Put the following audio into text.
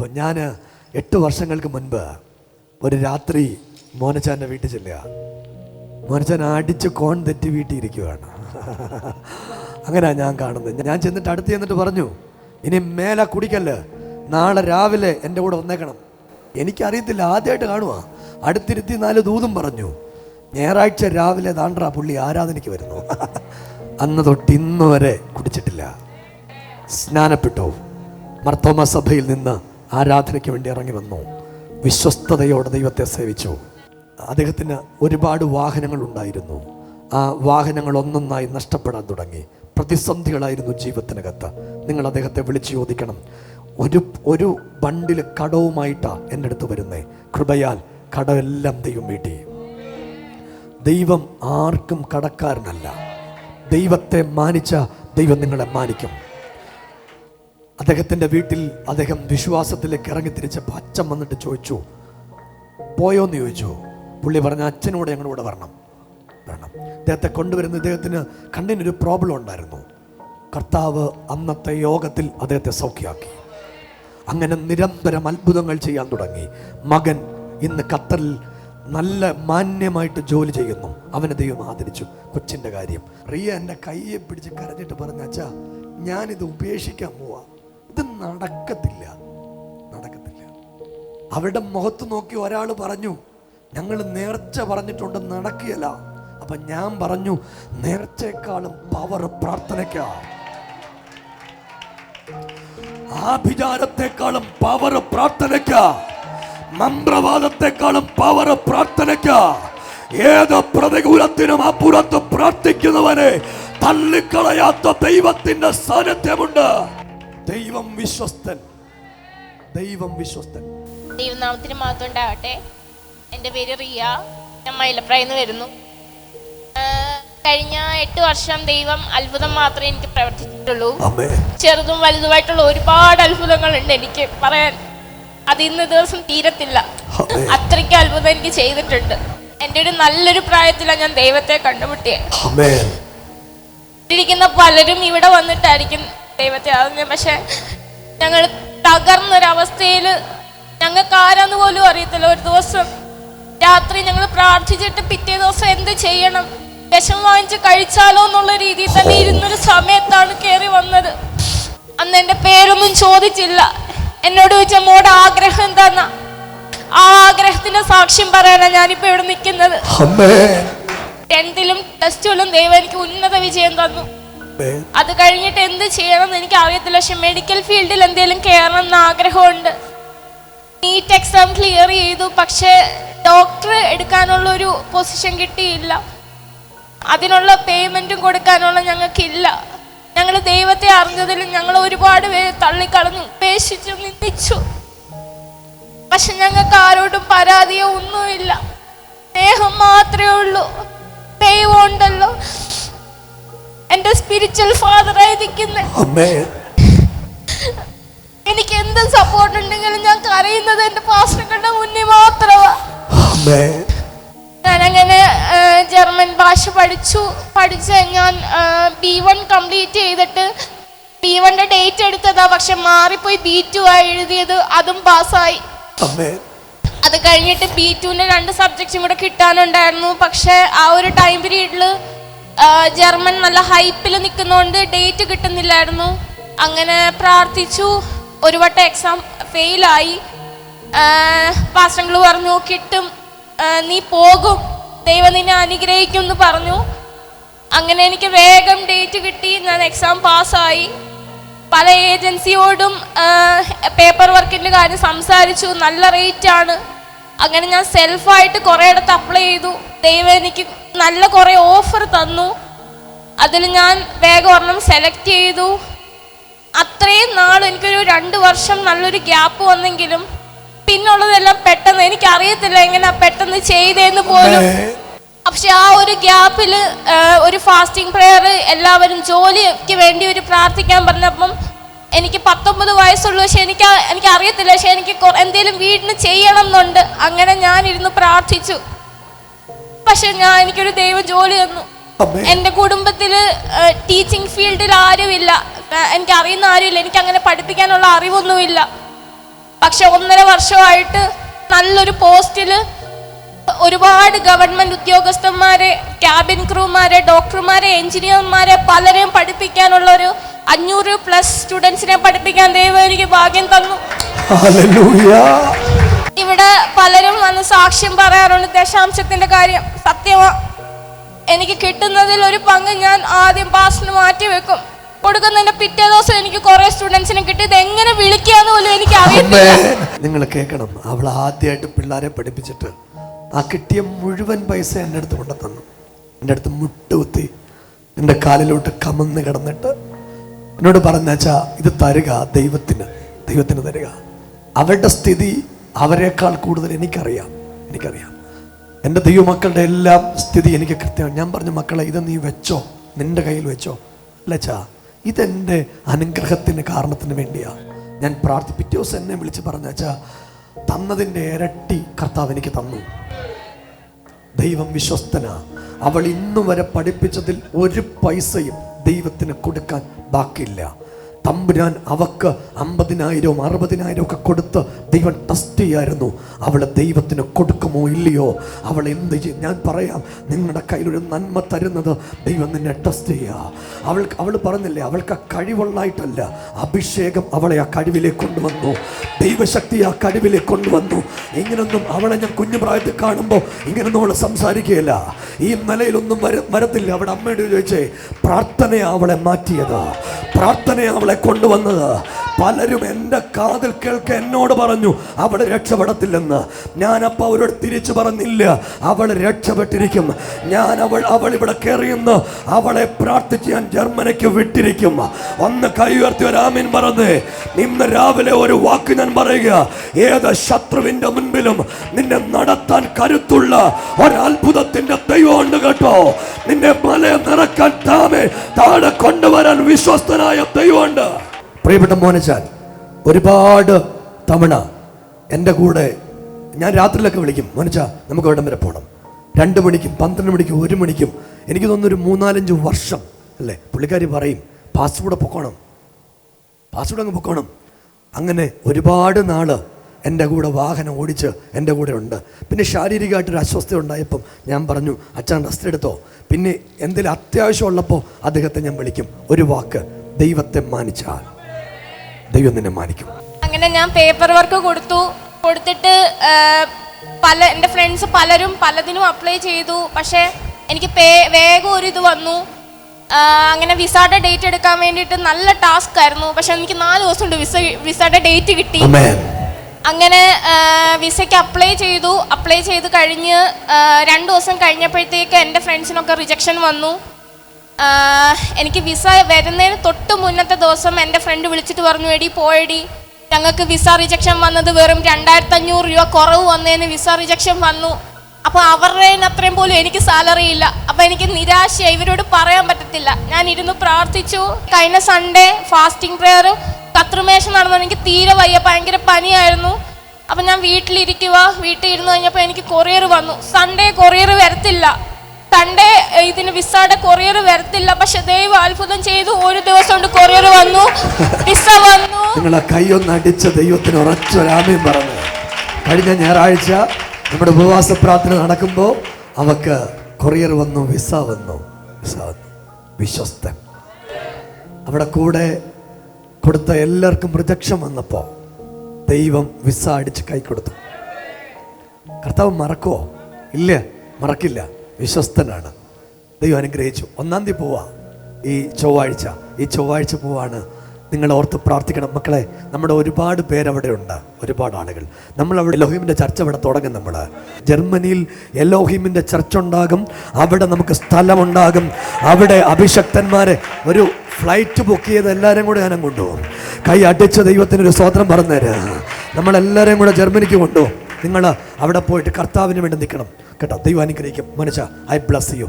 അപ്പോൾ ഞാൻ 8 വർഷങ്ങൾക്ക് മുൻപ് ഒരു രാത്രി മോനച്ചാൻ്റെ വീട്ടിൽ ചെല്ലുക. മോനച്ചാൻ അടിച്ച് കോൺ തെറ്റി വീട്ടിൽ ഇരിക്കുകയാണ്. അങ്ങനെയാണ് ഞാൻ കാണുന്നത്. ഞാൻ ചെന്നിട്ട് അടുത്ത് ചെന്നിട്ട് പറഞ്ഞു, ഇനി മേലെ കുടിക്കല്ല്, നാളെ രാവിലെ എൻ്റെ കൂടെ വന്നേക്കണം. എനിക്കറിയത്തില്ല, ആദ്യമായിട്ട് കാണുക. അടുത്തിരുത്തി 4 ദൂതും പറഞ്ഞു. ഞായറാഴ്ച രാവിലെ താണ്ട്രാ പുള്ളി ആരാധനയ്ക്ക് വരുന്നു. അന്ന് തൊട്ട് ഇന്ന് വരെ കുടിച്ചിട്ടില്ല. സ്നാനപ്പെട്ടു. മർത്തോമ സഭയിൽ നിന്ന് ആരാധനയ്ക്ക് വേണ്ടി ഇറങ്ങി വന്നു. വിശ്വസ്തയോടെ ദൈവത്തെ സേവിച്ചു. അദ്ദേഹത്തിന് ഒരുപാട് വാഹനങ്ങൾ ഉണ്ടായിരുന്നു. ആ വാഹനങ്ങൾ ഒന്നൊന്നായി നഷ്ടപ്പെടാൻ തുടങ്ങി. പ്രതിസന്ധികളായിരുന്നു ജീവിതത്തിനകത്ത്. നിങ്ങൾ അദ്ദേഹത്തെ വിളിച്ചു ചോദിക്കണം. ഒരു ബണ്ടിൽ കടവുമായിട്ടാണ് എൻ്റെ അടുത്ത് വരുന്നേ. കൃപയാൽ കടമെല്ലാം ദൈവം വീട്ടി. ദൈവം ആർക്കും കടക്കാരനല്ല. ദൈവത്തെ മാനിച്ച ദൈവം നിങ്ങളെ മാനിക്കും. അദ്ദേഹത്തിൻ്റെ വീട്ടിൽ അദ്ദേഹം വിശ്വാസത്തിലേക്ക് ഇറങ്ങി തിരിച്ചപ്പോൾ അച്ഛൻ വന്നിട്ട് ചോദിച്ചു, പോയോന്ന് ചോദിച്ചു. പുള്ളി പറഞ്ഞ, അച്ഛനോട് ഞങ്ങളുടെ കൂടെ വരണം. അദ്ദേഹത്തെ കൊണ്ടുവരുന്ന ഇദ്ദേഹത്തിന് കണ്ണിനൊരു പ്രോബ്ലം ഉണ്ടായിരുന്നു. കർത്താവ് അന്നത്തെ യോഗത്തിൽ അദ്ദേഹത്തെ സൗഖ്യമാക്കി. അങ്ങനെ നിരന്തരം അത്ഭുതങ്ങൾ ചെയ്യാൻ തുടങ്ങി. മകൻ ഇന്ന് ഖത്തറിൽ നല്ല മാന്യമായിട്ട് ജോലി ചെയ്യുന്നു. അവനെ ദൈവം ആദരിച്ചു. കൊച്ചിൻ്റെ കാര്യം റിയ എൻ്റെ കയ്യെ പിടിച്ച് കരഞ്ഞിട്ട് പറഞ്ഞ, അച്ഛാ ഞാനിത് ഉപേക്ഷിക്കാൻ പോവാ, ഇത് നടക്കത്തില്ല. അവരുടെ മുഖത്ത് നോക്കി ഒരാൾ പറഞ്ഞു, ഞങ്ങൾ നേർച്ച പറഞ്ഞിട്ടുണ്ട്, നടക്കുകയല്ല. അപ്പൊ ഞാൻ പറഞ്ഞു, നേർച്ചയെക്കാളും പവർ പ്രാർത്ഥനയ്ക്കാ, ആഭിചാരത്തെക്കാളും പവർ പ്രാർത്ഥനയ്ക്കാ, മന്ത്രവാദത്തെക്കാളും പവർ പ്രാർത്ഥനയ്ക്കാ. ഏത് പ്രതികൂലത്തിനും അപ്പുറത്ത് പ്രാർത്ഥിക്കുന്നവനെ തള്ളിക്കളയാത്ത ദൈവത്തിന്റെ സാന്നിധ്യമുണ്ട്. ദൈവം വിശ്വസ്തൻ. ദൈവനാമത്തിന് മാത്രം ഉണ്ടാവട്ടെ. എൻ്റെ പേര് റിയ. ഞാൻ മൈലപ്രായിന്ന് വരുന്നു. കഴിഞ്ഞ 8 വർഷം ദൈവം അത്ഭുതം മാത്രമേ എനിക്ക് പ്രവർത്തിച്ചിട്ടുള്ളൂ. ചെറുതും വലുതുമായിട്ടുള്ള ഒരുപാട് അത്ഭുതങ്ങളുണ്ട് എനിക്ക് പറയാൻ. അത് ഇന്ന് ദിവസം തീരത്തില്ല. അത്രയ്ക്ക് അത്ഭുതം എനിക്ക് ചെയ്തിട്ടുണ്ട്. എൻ്റെ ഒരു നല്ലൊരു പ്രായത്തിലാണ് ഞാൻ ദൈവത്തെ കണ്ടുമുട്ടിയത്. ഇരിക്കുന്ന പലരും ഇവിടെ വന്നിട്ടായിരിക്കും ദൈവത്തെ അറിഞ്ഞത്. പക്ഷെ ഞങ്ങൾ തകർന്നൊരവസ്ഥയിൽ ഞങ്ങൾക്ക് ആരാന്ന് പോലും അറിയത്തില്ല. ഒരു ദിവസം രാത്രി ഞങ്ങൾ പ്രാർത്ഥിച്ചിട്ട് പിറ്റേ ദിവസം എന്ത് ചെയ്യണം, വിഷം വാങ്ങിച്ച് കഴിച്ചാലോ എന്നുള്ള രീതിയിൽ തന്നെ ഇരുന്നൊരു സമയത്താണ് കയറി വന്നത്. അന്ന് എൻ്റെ പേരൊന്നും ചോദിച്ചില്ല. എന്നോട് ചോദിച്ച, മോടെ ആഗ്രഹം എന്താന്നാ. ആ ആഗ്രഹത്തിന്റെ സാക്ഷ്യം പറയാനാണ് ഞാനിപ്പോ ഇവിടെ നിൽക്കുന്നത്. 10th-ലും +2-ലും ദൈവം എനിക്ക് ഉന്നത വിജയം തന്നു. അത് കഴിഞ്ഞിട്ട് എന്ത് ചെയ്യണം എന്ന് എനിക്ക് അറിയത്തില്ല. പക്ഷെ മെഡിക്കൽ ഫീൽഡിൽ എന്തെങ്കിലും കയറണം എന്ന് ആഗ്രഹമുണ്ട്. നീറ്റ് എക്സാം ക്ലിയർ ചെയ്തു. പക്ഷെ ഡോക്ടർ എടുക്കാനുള്ള ഒരു പൊസിഷൻ കിട്ടിയില്ല. അതിനുള്ള പേയ്മെന്റും കൊടുക്കാനുള്ള ഞങ്ങൾക്കില്ല. ഞങ്ങൾ ദൈവത്തെ അറിഞ്ഞതിൽ ഞങ്ങൾ ഒരുപാട് പേര് തള്ളിക്കളഞ്ഞു, ഉപേക്ഷിച്ചു, നിന്ദിച്ചു. പക്ഷെ ഞങ്ങൾക്ക് ആരോടും പരാതിയോ ഒന്നുമില്ല. സ്നേഹം മാത്രമേ ഉള്ളൂ. ദൈവം ഉണ്ടല്ലോ, എന്റെ സ്പിരിച്വൽ ഫാദറായി നിൽക്കുന്നത്. എനിക്ക് എന്ത് സപ്പോർട്ട് ഉണ്ടെങ്കിലും ഞാൻ കരയുന്നത് എന്റെ പാസ്റ്ററുടെ മുന്നിൽ മാത്രമാണ്. ഞാനങ്ങനെ ജർമ്മൻ ഭാഷ പഠിച്ച് ഞാൻ B1 കംപ്ലീറ്റ് ചെയ്തിട്ട് B1ന്റെ ഡേറ്റ് എടുത്തതാ. പക്ഷെ മാറിപ്പോയി B2 ആയി എഴുതിയത്. അതും പാസ്സായി. അത് കഴിഞ്ഞിട്ട് B2ന്റെ 2 സബ്ജക്റ്റും കൂടെ കിട്ടാനുണ്ടായിരുന്നു. പക്ഷെ ആ ഒരു ടൈം പീരീഡിൽ ജർമ്മൻ നല്ല ഹൈപ്പിൽ നിൽക്കുന്നതുകൊണ്ട് ഡേറ്റ് കിട്ടുന്നില്ലായിരുന്നു. അങ്ങനെ പ്രാർത്ഥിച്ചു. ഒരു വട്ടം എക്സാം ഫെയിലായി. പാസ്റ്റർ പറഞ്ഞു, കിട്ടും, നീ പോകും, ദൈവം നിന്നെ അനുഗ്രഹിക്കും എന്ന് പറഞ്ഞു. അങ്ങനെ എനിക്ക് വേഗം ഡേറ്റ് കിട്ടി. ഞാൻ എക്സാം പാസ്സായി. പല ഏജൻസിയോടും പേപ്പർ വർക്കിൻ്റെ കാര്യം സംസാരിച്ചു. നല്ല റേറ്റാണ്. അങ്ങനെ ഞാൻ സെൽഫായിട്ട് കുറേ ഇടത്ത് അപ്ലൈ ചെയ്തു. ദൈവം എനിക്ക് നല്ല കുറേ ഓഫർ തന്നു. അതിൽ ഞാൻ വേഗം ഒരെണ്ണം സെലക്ട് ചെയ്തു. അത്രയും നാൾ എനിക്കൊരു 2 വർഷം നല്ലൊരു ഗ്യാപ്പ് വന്നെങ്കിലും പിന്നുള്ളതെല്ലാം പെട്ടെന്ന്, എനിക്കറിയത്തില്ല എങ്ങനെ പെട്ടെന്ന് ചെയ്തേന്ന് പോലും. പക്ഷെ ആ ഒരു ഗ്യാപ്പിൽ ഒരു ഫാസ്റ്റിംഗ് പ്രെയർ എല്ലാവരും ജോലിക്ക് വേണ്ടി ഒരു പ്രാർത്ഥിക്കാൻ പറഞ്ഞപ്പം എനിക്ക് 19 വയസ്സുള്ളൂ. പക്ഷെ എനിക്ക് അറിയത്തില്ല. പക്ഷെ എനിക്ക് എന്തെങ്കിലും വീടിന് ചെയ്യണം എന്നുണ്ട്. അങ്ങനെ ഞാനിരുന്ന് പ്രാർത്ഥിച്ചു. പക്ഷെ എനിക്കൊരു ദൈവം ജോലി തന്നു. എൻ്റെ കുടുംബത്തിൽ ടീച്ചിങ് ഫീൽഡിൽ ആരുമില്ല. എനിക്ക് അറിയുന്ന ആരുമില്ല. എനിക്ക് അങ്ങനെ പഠിപ്പിക്കാനുള്ള അറിവൊന്നുമില്ല. പക്ഷെ 1.5 വർഷമായിട്ട് നല്ലൊരു പോസ്റ്റിൽ ഒരുപാട് ഗവൺമെന്റ് ഉദ്യോഗസ്ഥന്മാരെ, ക്യാബിൻ ക്രൂമാരെ, ഡോക്ടർമാരെ, എഞ്ചിനീയർമാരെ പലരെയും പഠിപ്പിക്കാനുള്ള ഒരു 500+ സ്റ്റുഡൻസിനെ പഠിപ്പിക്കാൻ ദൈവം എനിക്ക് ഭാഗ്യം തന്നു. ഇവിടെ പലരും വന്ന് സാക്ഷ്യം പറയാറുണ്ട് ദശാംശത്തിന്റെ കാര്യം. സത്യമാ, എനിക്ക് കിട്ടുന്നതിൽ ഒരു പങ്ക് ഞാൻ ആദ്യം പാസ്റ്ററിന് മാറ്റി വെക്കും. കൊടുക്കുന്നതിന്റെ പിറ്റേ ദിവസം എനിക്ക് കുറെ സ്റ്റുഡൻസിനെ കിട്ടി. ഇത് എങ്ങനെ വിളിക്കാന്ന് പോലും എനിക്ക് അറിയത്തില്ല. നിങ്ങൾ കേൾക്കണം, അവൾ ആദ്യമായിട്ട് പിള്ളേരെ പഠിപ്പിച്ചിട്ട് ആ കിട്ടിയ മുഴുവൻ പൈസ എൻ്റെ അടുത്ത് കൊണ്ടു തന്നു. എൻ്റെ അടുത്ത് മുട്ടുകുത്തി എൻ്റെ കാലിലോട്ട് കമന്ന് കിടന്നിട്ട് എന്നോട് പറഞ്ഞാച്ചാ ഇത് തരിക, ദൈവത്തിന് തരിക. അവരുടെ സ്ഥിതി അവരെക്കാൾ കൂടുതൽ എനിക്കറിയാം. എൻ്റെ ദൈവമക്കളുടെ എല്ലാം സ്ഥിതി എനിക്ക് കൃത്യമാണ്. ഞാൻ പറഞ്ഞു, മക്കളെ ഇത് നീ വെച്ചോ, നിന്റെ കയ്യിൽ വെച്ചോ. അല്ലച്ചാ, ഇതെൻ്റെ അനുഗ്രഹത്തിന് കാരണത്തിന് വേണ്ടിയാ ഞാൻ പിറ്റേ ദിവസം എന്നെ വിളിച്ച് പറഞ്ഞാച്ചാ തന്നതിൻ്റെ ഇരട്ടി കർത്താവ് എനിക്ക് തന്നു. ദൈവം വിശ്വസ്തനാ. അവൾ ഇന്നു വരെ പഠിപ്പിച്ചതിൽ ഒരു പൈസയും ദൈവത്തിന് കൊടുക്കാൻ ബാക്കിയില്ല. തമ്പുരാൻ അവക്ക് 50,000 60,000 ഒക്കെ കൊടുത്ത് ദൈവം ടെസ്റ്റ് ചെയ്യായിരുന്നു. അവളെ ദൈവത്തിന് കൊടുക്കുമോ ഇല്ലയോ, അവൾ എന്ത് ചെയ്യും. ഞാൻ പറയാം, നിങ്ങളുടെ കയ്യിലൊരു നന്മ തരുന്നത് ദൈവം നിന്നെ ടെസ്റ്റ് ചെയ്യുക. അവൾ പറഞ്ഞില്ലേ, അവൾക്ക് ആ കഴിവുള്ളായിട്ടല്ല, അഭിഷേകം അവളെ ആ കഴിവിലേക്ക് കൊണ്ടുവന്നു. ദൈവശക്തി ആ കഴിവിലേക്ക് കൊണ്ടുവന്നു. ഇങ്ങനൊന്നും അവളെ ഞാൻ കുഞ്ഞു പ്രായത്തിൽ കാണുമ്പോൾ ഇങ്ങനൊന്നും അവൾ സംസാരിക്കുകയില്ല. ഈ നിലയിലൊന്നും വരത്തില്ല. അവിടെ അമ്മയോട് ചോദിച്ചേ, പ്രാർത്ഥനയാണ് അവളെ മാറ്റിയത്, പ്രാർത്ഥനയാണ് അവളെ കൊണ്ടുവന്നത്. പലരും എൻ്റെ കാതിൽ കേൾക്ക എന്നോട് പറഞ്ഞു അവൾ രക്ഷപ്പെടത്തില്ലെന്ന്. ഞാനപ്പോൾ അവരോട് തിരിച്ചു പറഞ്ഞില്ല, അവൾ രക്ഷപ്പെട്ടിരിക്കും. അവൾ ഇവിടെ കയറിയെന്ന് അവളെ പ്രാർത്ഥിച്ച് ഞാൻ ജർമ്മനിക്ക് വിട്ടിരിക്കും. ഒന്ന് കൈ ഉയർത്തി ഒരു ആമീൻ പറഞ്ഞേ. ഇന്ന് രാവിലെ ഒരു വാക്ക് ഞാൻ പറയുക, ഏത് ശത്രുവിന്റെ മുൻപിലും നിന്നെ നടത്താൻ കരുത്തുള്ള ഒരത്ഭുതത്തിന്റെ ദൈവമുണ്ട് കേട്ടോ. നിന്നെ മലയെ നിറക്കാൻ താഴെ കൊണ്ടുവരാൻ വിശ്വസ്തനായ ദൈവമുണ്ട്. പ്രിയപ്പെട്ട മോനച്ചാൻ, ഒരുപാട് തവണ എൻ്റെ കൂടെ ഞാൻ രാത്രിയിലൊക്കെ വിളിക്കും, മോനച്ചാ നമുക്ക് ഇവിടം വരെ പോകണം. 2 മണിക്കും 12 മണിക്കും 1 മണിക്കും എനിക്ക് തോന്നുന്നു ഒരു 3-4 വർഷം അല്ലേ പുള്ളിക്കാരി പറയും, പാസ്പോർട്ട് അങ്ങ് പൊക്കോണം. അങ്ങനെ ഒരുപാട് നാള് എൻ്റെ കൂടെ വാഹനം ഓടിച്ച് എൻ്റെ കൂടെ ഉണ്ട്. പിന്നെ ശാരീരികമായിട്ടൊരു അസ്വസ്ഥ ഉണ്ടായപ്പം ഞാൻ പറഞ്ഞു, അച്ഛൻ റെസ്റ്റ് എടുത്തോ. പിന്നെ എന്തെങ്കിലും അത്യാവശ്യം ഉള്ളപ്പോൾ അദ്ദേഹത്തെ ഞാൻ വിളിക്കും. ഒരു വാക്ക്, ദൈവത്തെ മാനിച്ചാൽ ദൈവം നിന്നെ മാനിക്കും. അങ്ങനെ ഞാൻ പേപ്പർ വർക്ക് കൊടുത്തിട്ട് എൻ്റെ ഫ്രണ്ട്സ് പലരും പലതിനും അപ്ലൈ ചെയ്തു. പക്ഷേ എനിക്ക് വേഗം ഒരു ഇത് വന്നു. അങ്ങനെ വിസയുടെ ഡേറ്റ് എടുക്കാൻ വേണ്ടിയിട്ട് നല്ല ടാസ്ക് ആയിരുന്നു. പക്ഷെ എനിക്ക് 4 ദിവസം കൊണ്ട് വിസയുടെ ഡേറ്റ് കിട്ടി. അങ്ങനെ വിസയ്ക്ക് അപ്ലൈ ചെയ്ത് കഴിഞ്ഞ് 2 ദിവസം കഴിഞ്ഞപ്പോഴത്തേക്ക് എൻ്റെ ഫ്രണ്ട്സിനൊക്കെ റിജക്ഷൻ വന്നു. എനിക്ക് വിസ വരുന്നതിന് തൊട്ട് മുന്നത്തെ ദിവസം എൻ്റെ ഫ്രണ്ട് വിളിച്ചിട്ട് പറഞ്ഞു, എടി പോയടി, ഞങ്ങൾക്ക് വിസ റിജക്ഷൻ വന്നത് വെറും 2500 രൂപ കുറവ് വന്നതിന് വിസ റിജക്ഷൻ വന്നു. അപ്പോൾ അവരുടെ അത്രയും പോലും എനിക്ക് സാലറി ഇല്ല. അപ്പോൾ എനിക്ക് നിരാശയായി, ഇവരോട് പറയാൻ പറ്റത്തില്ല. ഞാൻ ഇരുന്ന് പ്രാർത്ഥിച്ചു. കഴിഞ്ഞ സൺഡേ ഫാസ്റ്റിംഗ് പ്രെയർ കത്രിമേശ നടന്നു. എനിക്ക് തീരെ വയ്യ, ഭയങ്കര പനിയായിരുന്നു. അപ്പം ഞാൻ വീട്ടിൽ ഇരുന്ന് കഴിഞ്ഞപ്പോൾ എനിക്ക് കൊറിയർ വന്നു. സൺഡേ കൊറിയർ വരത്തില്ല, സൺഡേ ഇതിന് വിസയുടെ കൊറിയർ വരത്തില്ല. പക്ഷെ ദൈവം അത്ഭുതം ചെയ്തു, 1 ദിവസം കൊണ്ട് കൊറിയർ വന്നു, വിസ വന്നു. നിങ്ങളെ കൈയൊന്നടിച്ച ദൈവത്തിന് ഉറച്ചൊരാമയും പറഞ്ഞു. കഴിഞ്ഞ ഞായറാഴ്ച നമ്മുടെ ഉപവാസ പ്രാർത്ഥന നടക്കുമ്പോൾ അവക്ക് കൊറിയർ വന്നു, വിസ വന്നു. വിശ്വസ്തൻ. അവിടെ കൂടെ കൊടുത്ത എല്ലാവർക്കും റിജക്ഷൻ വന്നപ്പോൾ ദൈവം വിസ അടിച്ച് കൈ കൊടുത്തു. കർത്താവ് മറക്കുമോ? ഇല്ല, മറക്കില്ല. വിശ്വസ്തനാണ്. ദൈവം അനുഗ്രഹിച്ചു. 1-ാം തീയതി പോവാ. ഈ ചൊവ്വാഴ്ച പോവാണ്. നിങ്ങൾ ഓർത്ത് പ്രാർത്ഥിക്കണം മക്കളെ. നമ്മുടെ ഒരുപാട് പേരവിടെ ഉണ്ട്, ഒരുപാട് ആളുകൾ. നമ്മളവിടെ എലോഹിമിൻ്റെ ചർച്ച അവിടെ തുടങ്ങും. നമ്മൾ ജർമ്മനിയിൽ എലോഹിമിൻ്റെ ചർച്ച ഉണ്ടാകും. അവിടെ നമുക്ക് സ്ഥലമുണ്ടാകും. അവിടെ അഭിഷക്തന്മാരെ ഒരു ഫ്ലൈറ്റ് ബുക്ക് ചെയ്ത് എല്ലാവരും കൂടെ ഞാൻ കൊണ്ടുപോകും. കൈ അടിച്ച ദൈവത്തിനൊരു സ്തോത്രം പറഞ്ഞേര്. നമ്മളെല്ലാവരെയും കൂടെ ജർമ്മനിക്ക് കൊണ്ടുപോകും. നിങ്ങൾ അവിടെ പോയിട്ട് കർത്താവിന് വേണ്ടി നിൽക്കണം കേട്ടോ. ദൈവം അനുഗ്രഹിക്കും. മനുഷ്യ, ഐ ബ്ലസ് യു.